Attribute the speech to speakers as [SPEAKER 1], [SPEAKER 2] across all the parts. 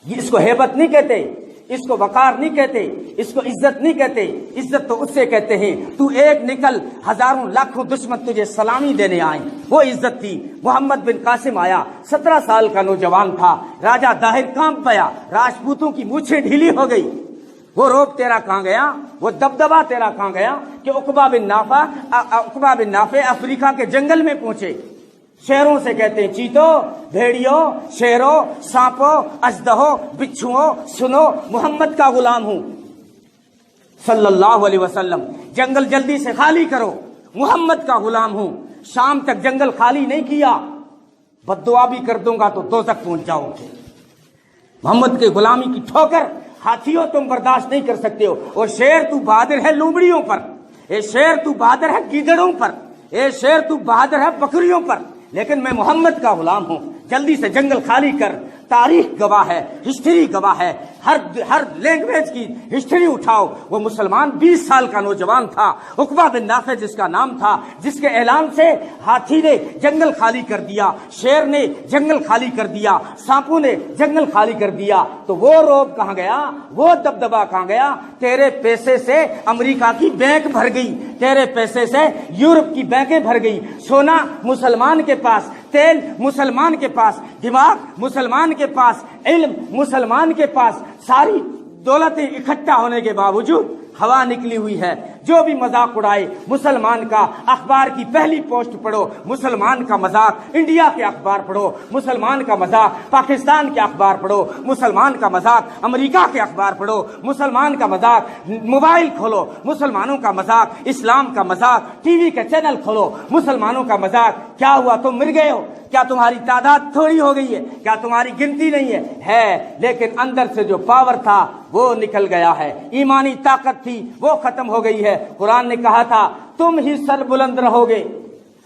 [SPEAKER 1] اس کو ہیبت نہیں کہتے، اس کو وقار نہیں کہتے، اس کو عزت نہیں کہتے، عزت تو اس سے کہتے ہیں تو ایک نکل ہزاروں لاکھوں دشمن تجھے سلامی دینے آئیں، وہ عزت تھی۔ محمد بن قاسم آیا، 17 سال کا نوجوان تھا، راجہ داہر کانپ گیا، راجپوتوں کی مونچھیں ڈھیلی ہو گئی۔ وہ روب تیرا کہاں گیا، وہ دبدبا تیرا کہاں گیا کہ عقبہ بن نافع افریقہ کے جنگل میں پہنچے، شیروں سے کہتے ہیں چیتو، بھیڑیوں، شیروں، سانپوں، اژدہوں، بچھوؤں، سنو محمد کا غلام ہوں صلی اللہ علیہ وسلم، جنگل جلدی سے خالی کرو، محمد کا غلام ہوں۔ شام تک جنگل خالی نہیں کیا، بد دعا بھی کر دوں گا تو دوزخ پہنچ جاؤ گے۔ محمد کے غلامی کی ٹھوکر ہاتھیوں تم برداشت نہیں کر سکتے ہو، اور شیر تو بہادر ہے لومڑیوں پر، اے شیر تو بہادر ہے گیدڑوں پر، اے شیر تو بہادر ہے بکریوں پر، لیکن میں محمد کا غلام ہوں، جلدی سے جنگل خالی کر۔ تاریخ گواہ ہے، ہسٹری گواہ ہے، ہر لینگویج کی ہسٹری اٹھاؤ۔ وہ مسلمان 20 سال کا نوجوان تھا، عقبہ بن نافع جس کا نام تھا، جس کے اعلان سے ہاتھی نے جنگل خالی کر دیا، شیر نے جنگل خالی کر دیا، سانپوں نے جنگل خالی کر دیا، تو وہ روب کہاں گیا، وہ دبدبا کہاں گیا؟ تیرے پیسے سے امریکہ کی بینک بھر گئی، تیرے پیسے سے یورپ کی بینکیں بھر گئی، سونا مسلمان کے پاس، تیل مسلمان کے پاس، دماغ مسلمان کے پاس، علم مسلمان کے پاس، ساری دولتیں اکٹھا ہونے کے باوجود ہوا نکلی ہوئی ہے۔ جو بھی مذاق اڑائے مسلمان کا، اخبار کی پہلی پوسٹ پڑھو مسلمان کا مذاق، انڈیا کے اخبار پڑھو مسلمان کا مذاق، پاکستان کے اخبار پڑھو مسلمان کا مذاق، امریکہ کے اخبار پڑھو مسلمان کا مذاق، موبائل کھولو مسلمانوں کا مذاق، اسلام کا مذاق، ٹی وی کے چینل کھولو مسلمانوں کا مذاق۔ کیا ہوا؟ تم مر گئے ہو؟ کیا تمہاری تعداد تھوڑی ہو گئی ہے؟ کیا تمہاری گنتی نہیں ہے؟ لیکن اندر سے جو پاور تھا وہ نکل گیا ہے، ایمانی طاقت تھی وہ ختم ہو گئی ہے۔ قرآن نے کہا تھا تم ہی سر بلند رہو گے،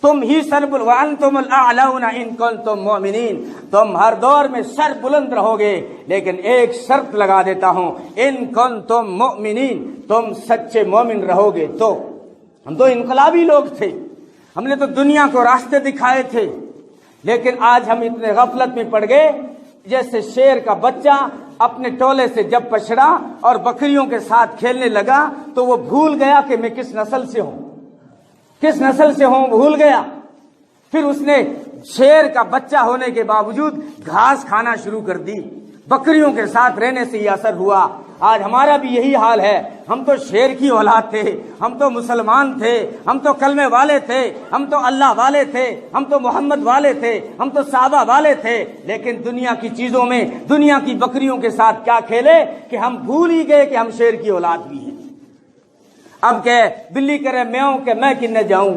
[SPEAKER 1] تم ہی سر بلند، وانتم الاعلون ان کنتم مؤمنین، تم ہر دور میں سر بلند رہو گے، لیکن ایک شرط لگا دیتا ہوں، ان کنتم مؤمنین، تم سچے مومن رہو گے۔ تو ہم تو انقلابی لوگ تھے، ہم نے تو دنیا کو راستے دکھائے تھے، لیکن آج ہم اتنے غفلت میں پڑ گئے جیسے شیر کا بچہ اپنے ٹولے سے جب پچھڑا اور بکریوں کے ساتھ کھیلنے لگا تو وہ بھول گیا کہ میں کس نسل سے ہوں، کس نسل سے ہوں بھول گیا۔ پھر اس نے شیر کا بچہ ہونے کے باوجود گھاس کھانا شروع کر دی، بکریوں کے ساتھ رہنے سے یہ اثر ہوا۔ آج ہمارا بھی یہی حال ہے، ہم تو شیر کی اولاد تھے، ہم تو مسلمان تھے، ہم تو کلمے والے تھے، ہم تو اللہ والے تھے، ہم تو محمد والے تھے، ہم تو صحابہ والے تھے، لیکن دنیا کی چیزوں میں، دنیا کی بکریوں کے ساتھ کیا کھیلے کہ ہم بھول ہی گئے کہ ہم شیر کی اولاد بھی ہیں۔ اب کہ بلی کرے میاؤں کہ میں کنے جاؤں،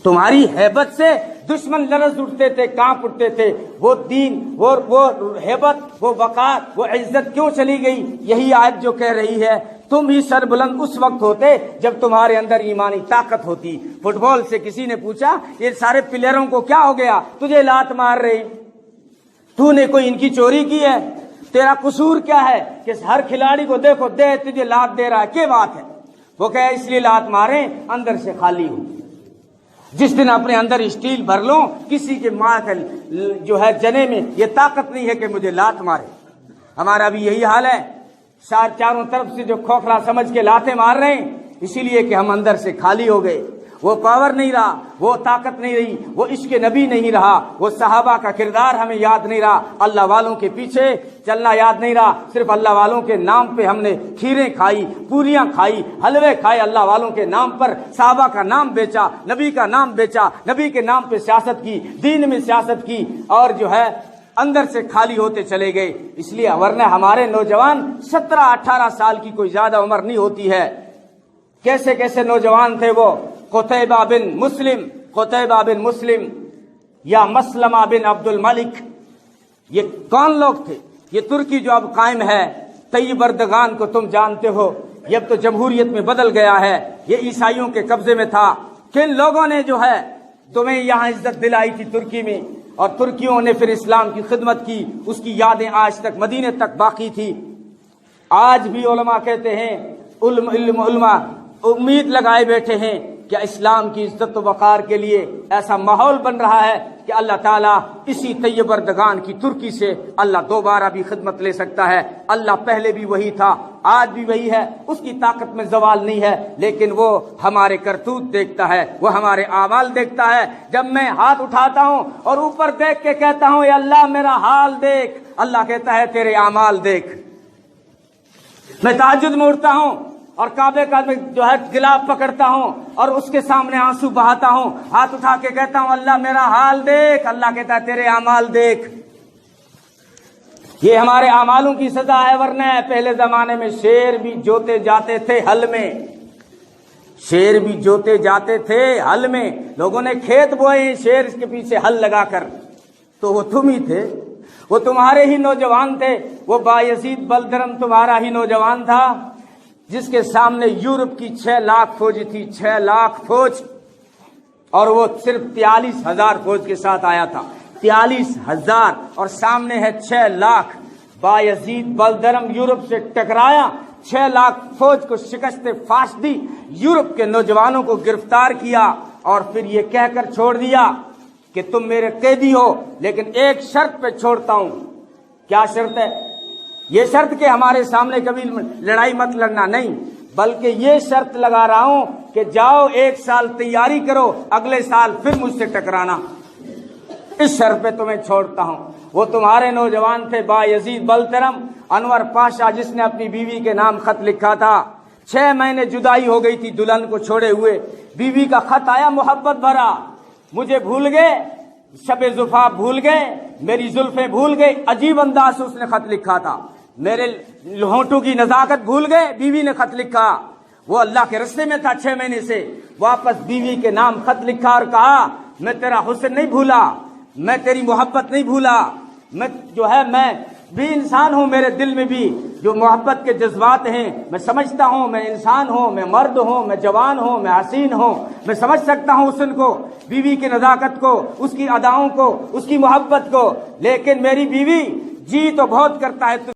[SPEAKER 1] تمہاری ہیبت سے دشمن لرز اٹھتے تھے، کانپ اٹھتے تھے۔ وہ دین، وہ ہیبت، وہ وقار، وہ عزت کیوں چلی گئی؟ یہی آیت جو کہہ رہی ہے تم ہی سر بلند اس وقت ہوتے جب تمہارے اندر ایمانی طاقت ہوتی۔ فٹ بال سے کسی نے پوچھا یہ سارے پلیئروں کو کیا ہو گیا، تجھے لات مار رہے، تو نے کوئی ان کی چوری کی ہے؟ تیرا قصور کیا ہے کہ ہر کھلاڑی کو دیکھو دے تجھے لات دے رہا ہے؟ کیا بات ہے؟ وہ کہے اس لیے لات ماریں اندر سے خالی ہوں۔ جس دن اپنے اندر اسٹیل بھر لو، کسی کے ماں کے جو ہے جنے میں یہ طاقت نہیں ہے کہ مجھے لات مارے۔ ہمارا بھی یہی حال ہے، چاروں طرف سے جو کھوکھلا سمجھ کے لاتیں مار رہے ہیں، اسی لیے کہ ہم اندر سے خالی ہو گئے۔ وہ پاور نہیں رہا، وہ طاقت نہیں رہی، وہ عشق نبی نہیں رہا، وہ صحابہ کا کردار ہمیں یاد نہیں رہا، اللہ والوں کے پیچھے چلنا یاد نہیں رہا، صرف اللہ والوں کے نام پہ ہم نے کھیریں کھائی، پوریاں کھائی، حلوے کھائے، اللہ والوں کے نام پر صحابہ کا نام بیچا، نبی کا نام بیچا، نبی کے نام پہ سیاست کی، دین میں سیاست کی، اور جو ہے اندر سے خالی ہوتے چلے گئے۔ اس لیے ورنہ ہمارے نوجوان 17-18 سال کی کوئی زیادہ عمر نہیں ہوتی ہے۔ کیسے کیسے نوجوان تھے وہ، قتیبہ بن مسلم یا مسلمہ بن عبد الملک، یہ کون لوگ تھے؟ یہ ترکی جو اب قائم ہے، طیب اردغان کو تم جانتے ہو، یہ اب تو جمہوریت میں بدل گیا ہے، یہ عیسائیوں کے قبضے میں تھا۔ کن لوگوں نے جو ہے تمہیں یہاں عزت دلائی تھی ترکی میں، اور ترکیوں نے پھر اسلام کی خدمت کی، اس کی یادیں آج تک مدینے تک باقی تھی۔ آج بھی علماء کہتے ہیں، علماء امید لگائے بیٹھے ہیں کہ کیا اسلام کی عزت و وقار کے لیے ایسا ماحول بن رہا ہے کہ اللہ تعالیٰ اسی طیب اردگان کی ترکی سے اللہ دوبارہ بھی خدمت لے سکتا ہے. اللہ پہلے بھی وہی تھا، آج بھی وہی ہے، اس کی طاقت میں زوال نہیں ہے، لیکن وہ ہمارے کرتوت دیکھتا ہے، وہ ہمارے اعمال دیکھتا ہے. جب میں ہاتھ اٹھاتا ہوں اور اوپر دیکھ کے کہتا ہوں اے اللہ میرا حال دیکھ، اللہ کہتا ہے تیرے اعمال دیکھ. میں تہجد میں اٹھتا ہوں اور کعبے کا جو ہے گلاف پکڑتا ہوں اور اس کے سامنے آنسو بہاتا ہوں، ہاتھ اٹھا کے کہتا ہوں اللہ میرا حال دیکھ، اللہ کہتا ہے تیرے اعمال دیکھ. یہ ہمارے اعمالوں کی سزا ہے. ورنہ پہلے زمانے میں شیر بھی جوتے جاتے تھے ہل میں، شیر بھی جوتے جاتے تھے ہل میں. لوگوں نے کھیت بوئے شیر کے پیچھے ہل لگا کر، تو وہ تم ہی تھے، وہ تمہارے ہی نوجوان تھے. وہ بایزید بلدرم تمہارا ہی نوجوان تھا جس کے سامنے یورپ کی 6 لاکھ فوج تھی، 6 لاکھ فوج، اور وہ صرف 43,000 فوج کے ساتھ آیا تھا. 43,000 اور سامنے ہے 6 لاکھ. بایزید بلدرم یورپ سے ٹکرایا، 6 لاکھ فوج کو شکست فاش دی، یورپ کے نوجوانوں کو گرفتار کیا اور پھر یہ کہہ کر چھوڑ دیا کہ تم میرے قیدی ہو، لیکن ایک شرط پہ چھوڑتا ہوں. کیا شرط ہے؟ یہ شرط کہ ہمارے سامنے کبھی لڑائی مت لڑنا، نہیں، بلکہ یہ شرط لگا رہا ہوں کہ جاؤ 1 سال تیاری کرو، اگلے سال پھر مجھ سے ٹکرانا. اس شرط پہ تمہیں چھوڑتا ہوں. وہ تمہارے نوجوان تھے بایزید بلترم، انور پاشا، جس نے اپنی بیوی کے نام خط لکھا تھا. 6 مہینے جدائی ہو گئی تھی دلہن کو چھوڑے ہوئے. بیوی کا خط آیا محبت بھرا، مجھے بھول گئے، شب زفاف بھول گئے، میری زلفیں بھول گئے. عجیب انداز سے اس نے خط لکھا تھا. میرے ہونٹوں کی نزاکت بھول گئے، بیوی نے خط لکھا. وہ اللہ کے رستے میں تھا 6 مہینے سے، واپس بیوی کے نام خط لکھا اور کہا میں تیرا حسن نہیں بھولا، میں تیری محبت نہیں بھولا، میں بھی انسان ہوں، میرے دل میں بھی جو محبت کے جذبات ہیں، میں سمجھتا ہوں میں انسان ہوں، میں مرد ہوں، میں جوان ہوں، میں حسین ہوں، میں سمجھ سکتا ہوں حسن کو، بیوی کی نزاکت کو، اس کی اداؤں کو، اس کی محبت کو. لیکن میری بیوی جی تو بہت کرتا ہے